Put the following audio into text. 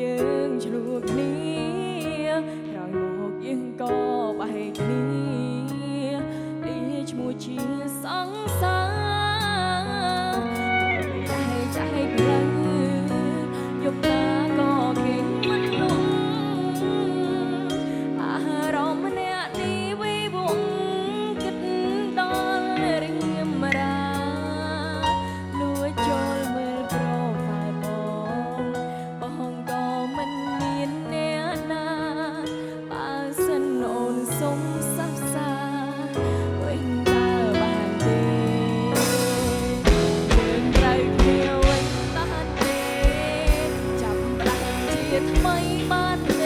យើងឆ្លួរគ្នាក្រោយមកយើងក៏បែកគ្នាលាឈ្មោះជាសង្សារតែចែកផ្លូវយកណាក៏គេមិនលំអារម្មណ៍ម្នាក់នេះវិវងគិតដល់រៀមរាលួចចូលមើលប្រូហ្វាល់បងក៏មិនមានអ្នកណាបើសិនអូនសុំសាផ្សាវិញតើបានទេយើងត្រូវគ្នាវិញបានទេចាប់ផ្ដើមជាថ្មីបានទេ